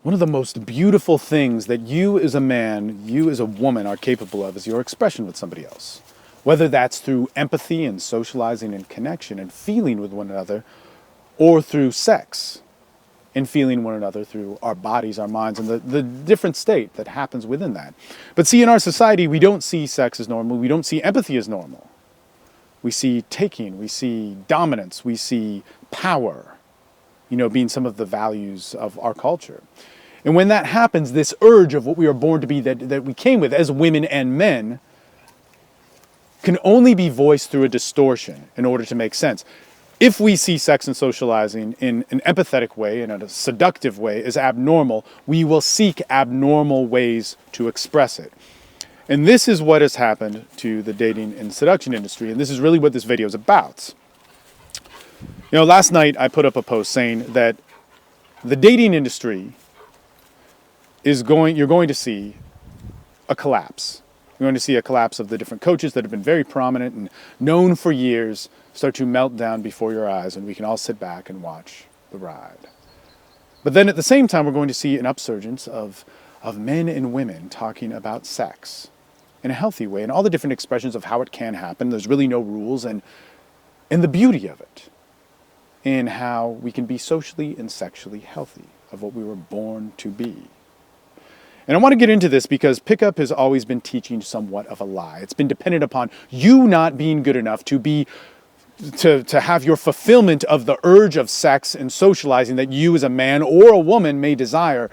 One of the most beautiful things that you as a man, you as a woman are capable of is your expression with somebody else. Whether that's through empathy and socializing and connection and feeling with one another, or through sex and feeling one another through our bodies, our minds, and the different state that happens within that. But see, in our society, we don't see sex as normal. We don't see empathy as normal. We see taking, we see dominance, we see power, being some of the values of our culture. And when that happens, this urge of what we are born to be that we came with as women and men can only be voiced through a distortion in order to make sense. If we see sex and socializing in an empathetic way, in a seductive way, as abnormal, we will seek abnormal ways to express it. And this is what has happened to the dating and seduction industry, and this is really what this video is about. Last night I put up a post saying that the dating industry you're going to see a collapse. You're going to see a collapse of the different coaches that have been very prominent and known for years start to melt down before your eyes, and we can all sit back and watch the ride. But then at the same time, we're going to see an upsurgence of men and women talking about sex in a healthy way and all the different expressions of how it can happen. There's really no rules, and the beauty of it in how we can be socially and sexually healthy of what we were born to be. And I want to get into this because pickup has always been teaching somewhat of a lie. It's been dependent upon you not being good enough to have your fulfillment of the urge of sex and socializing that you as a man or a woman may desire,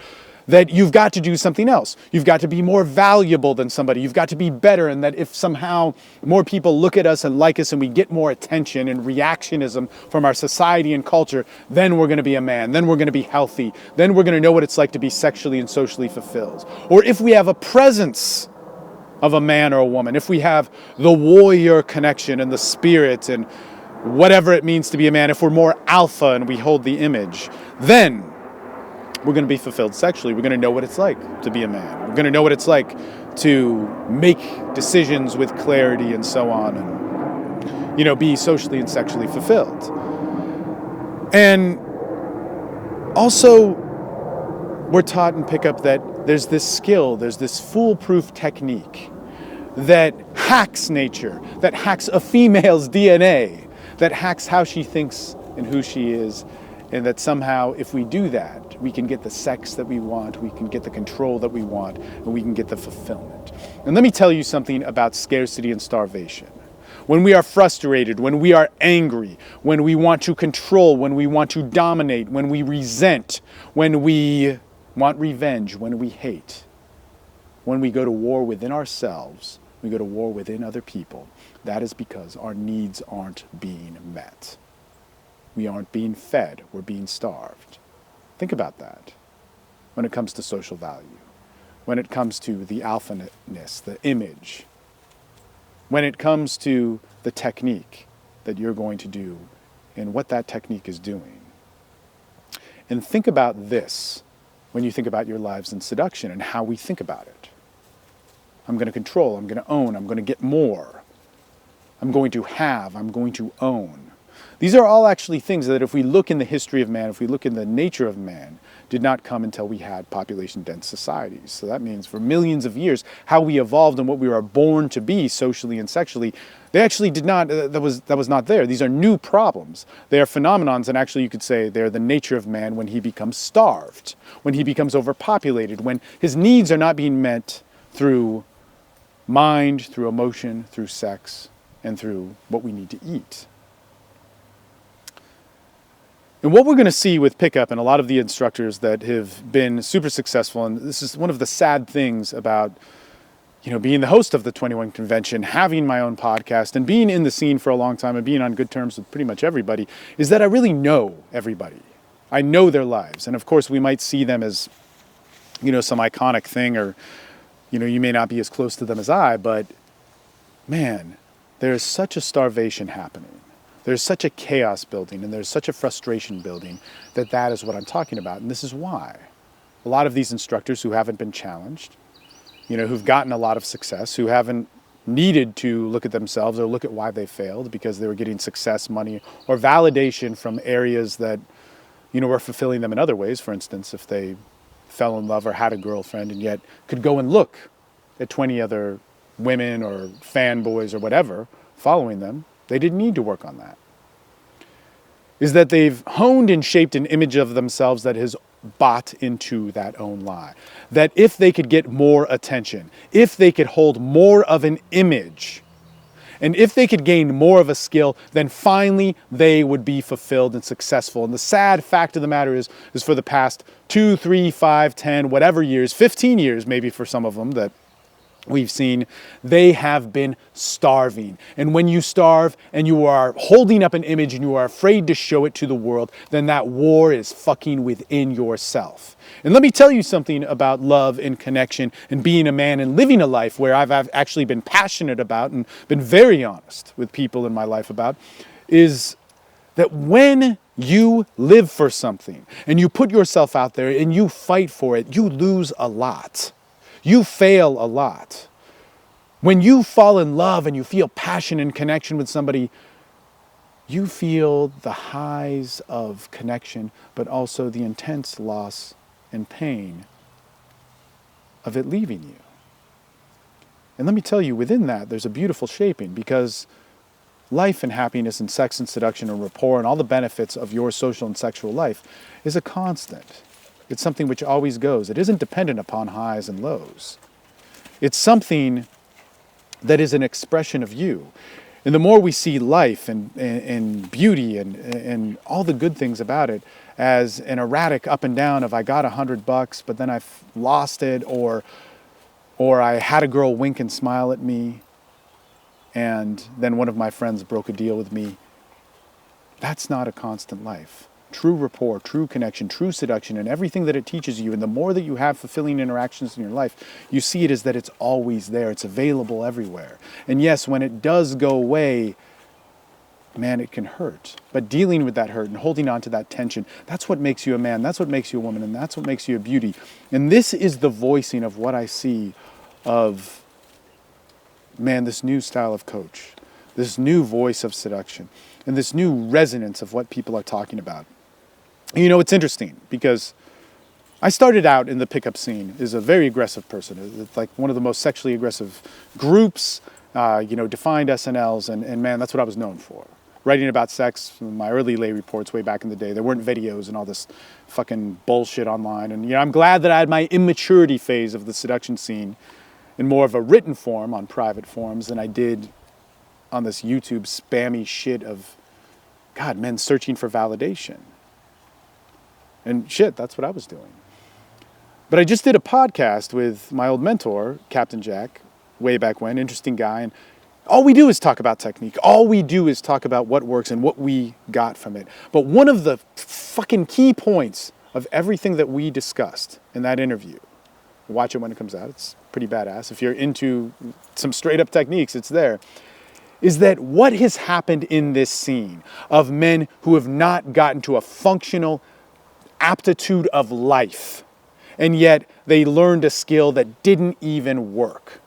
that you've got to do something else. You've got to be more valuable than somebody. You've got to be better, and that if somehow more people look at us and like us and we get more attention and reactionism from our society and culture, then we're going to be a man. Then we're going to be healthy. Then we're going to know what it's like to be sexually and socially fulfilled. Or if we have a presence of a man or a woman, if we have the warrior connection and the spirit and whatever it means to be a man, if we're more alpha and we hold the image, then we're going to be fulfilled sexually. We're going to know what it's like to be a man. We're going to know what it's like to make decisions with clarity and so on, and, be socially and sexually fulfilled. And also, we're taught in pickup that there's this skill, there's this foolproof technique that hacks nature, that hacks a female's DNA, that hacks how she thinks and who she is, and that somehow if we do that, we can get the sex that we want, we can get the control that we want, and we can get the fulfillment. And let me tell you something about scarcity and starvation. When we are frustrated, when we are angry, when we want to control, when we want to dominate, when we resent, when we want revenge, when we hate, when we go to war within ourselves, we go to war within other people, that is because our needs aren't being met. We aren't being fed, we're being starved. Think about that when it comes to social value, when it comes to the alphaness, the image, when it comes to the technique that you're going to do and what that technique is doing. And think about this when you think about your lives in seduction and how we think about it. I'm going to control, I'm going to own, I'm going to get more. I'm going to have, I'm going to own. These are all actually things that if we look in the history of man, if we look in the nature of man, did not come until we had population-dense societies. So that means for millions of years, how we evolved and what we were born to be socially and sexually, they actually did not, that was not there. These are new problems. They are phenomenons, and actually you could say they're the nature of man when he becomes starved, when he becomes overpopulated, when his needs are not being met through mind, through emotion, through sex, and through what we need to eat. And what we're going to see with pickup and a lot of the instructors that have been super successful, and this is one of the sad things about, being the host of the 21 Convention, having my own podcast, and being in the scene for a long time and being on good terms with pretty much everybody, is that I really know everybody. I know their lives. And of course, we might see them as, some iconic thing, or, you may not be as close to them as I, but man, there's such a starvation happening. There's such a chaos building and there's such a frustration building that is what I'm talking about. And this is why. A lot of these instructors who haven't been challenged, who've gotten a lot of success, who haven't needed to look at themselves or look at why they failed because they were getting success, money, or validation from areas that, were fulfilling them in other ways. For instance, if they fell in love or had a girlfriend and yet could go and look at 20 other women or fanboys or whatever following them. They didn't need to work on that. Is that they've honed and shaped an image of themselves that has bought into that own lie. That if they could get more attention, if they could hold more of an image, and if they could gain more of a skill, then finally they would be fulfilled and successful. And the sad fact of the matter is for the past 2, 3, 5, 10, whatever years, 15 years maybe for some of them that we've seen, they have been starving. And when you starve and you are holding up an image and you are afraid to show it to the world, then that war is fucking within yourself. And let me tell you something about love and connection and being a man and living a life where I've actually been passionate about and been very honest with people in my life about, is that when you live for something and you put yourself out there and you fight for it, you lose a lot. You fail a lot. When you fall in love and you feel passion and connection with somebody, you feel the highs of connection, but also the intense loss and pain of it leaving you. And let me tell you, within that, there's a beautiful shaping, because life and happiness and sex and seduction and rapport and all the benefits of your social and sexual life is a constant. It's something which always goes. It isn't dependent upon highs and lows. It's something that is an expression of you. And the more we see life and beauty and all the good things about it as an erratic up and down of I got $100, but then I lost it, or I had a girl wink and smile at me, and then one of my friends broke a deal with me, that's not a constant life. True rapport, true connection, true seduction, and everything that it teaches you, and the more that you have fulfilling interactions in your life, you see it as that it's always there. It's available everywhere. And yes, when it does go away, man, it can hurt. But dealing with that hurt and holding on to that tension, that's what makes you a man, that's what makes you a woman, and that's what makes you a beauty. And this is the voicing of what I see of, man, this new style of coach, this new voice of seduction, and this new resonance of what people are talking about. You know, it's interesting because I started out in the pickup scene as a very aggressive person. It's like one of the most sexually aggressive groups, defined SNLs, and man, that's what I was known for. Writing about sex, my early lay reports way back in the day, there weren't videos and all this fucking bullshit online. And I'm glad that I had my immaturity phase of the seduction scene in more of a written form on private forums than I did on this YouTube spammy shit of, God, men searching for validation. And shit, that's what I was doing. But I just did a podcast with my old mentor, Captain Jack, way back when, interesting guy. And all we do is talk about technique. All we do is talk about what works and what we got from it. But one of the fucking key points of everything that we discussed in that interview, watch it when it comes out, it's pretty badass. If you're into some straight up techniques, it's there, is that what has happened in this scene of men who have not gotten to a functional aptitude of life, and yet they learned a skill that didn't even work.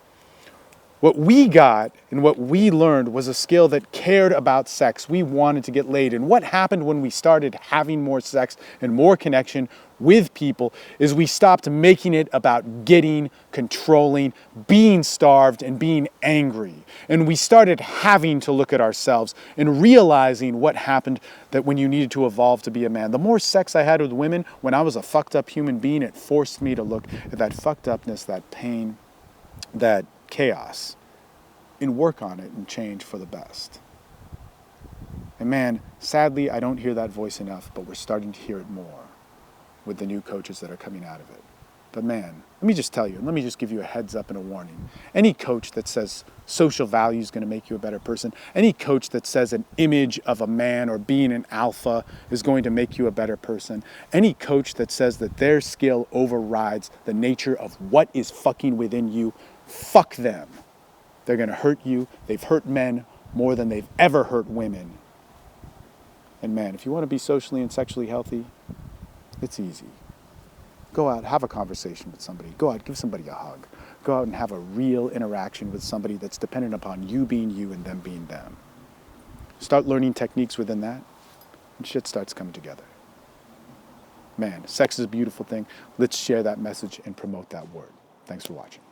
What we got and what we learned was a skill that cared about sex. We wanted to get laid. And what happened when we started having more sex and more connection with people is we stopped making it about getting, controlling, being starved, and being angry. And we started having to look at ourselves and realizing what happened, that when you needed to evolve to be a man. The more sex I had with women when I was a fucked up human being, it forced me to look at that fucked upness, that pain, that chaos, and work on it and change for the best. And man, sadly, I don't hear that voice enough, but we're starting to hear it more with the new coaches that are coming out of it. But man, let me just tell you, and let me just give you a heads up and a warning. Any coach that says social value is going to make you a better person, any coach that says an image of a man or being an alpha is going to make you a better person, any coach that says that their skill overrides the nature of what is fucking within you, fuck them. They're going to hurt you. They've hurt men more than they've ever hurt women. And man, if you want to be socially and sexually healthy, it's easy. Go out, have a conversation with somebody. Go out, give somebody a hug. Go out and have a real interaction with somebody that's dependent upon you being you and them being them. Start learning techniques within that, and shit starts coming together. man, sex is a beautiful thing. Let's share that message and promote that word. Thanks for watching.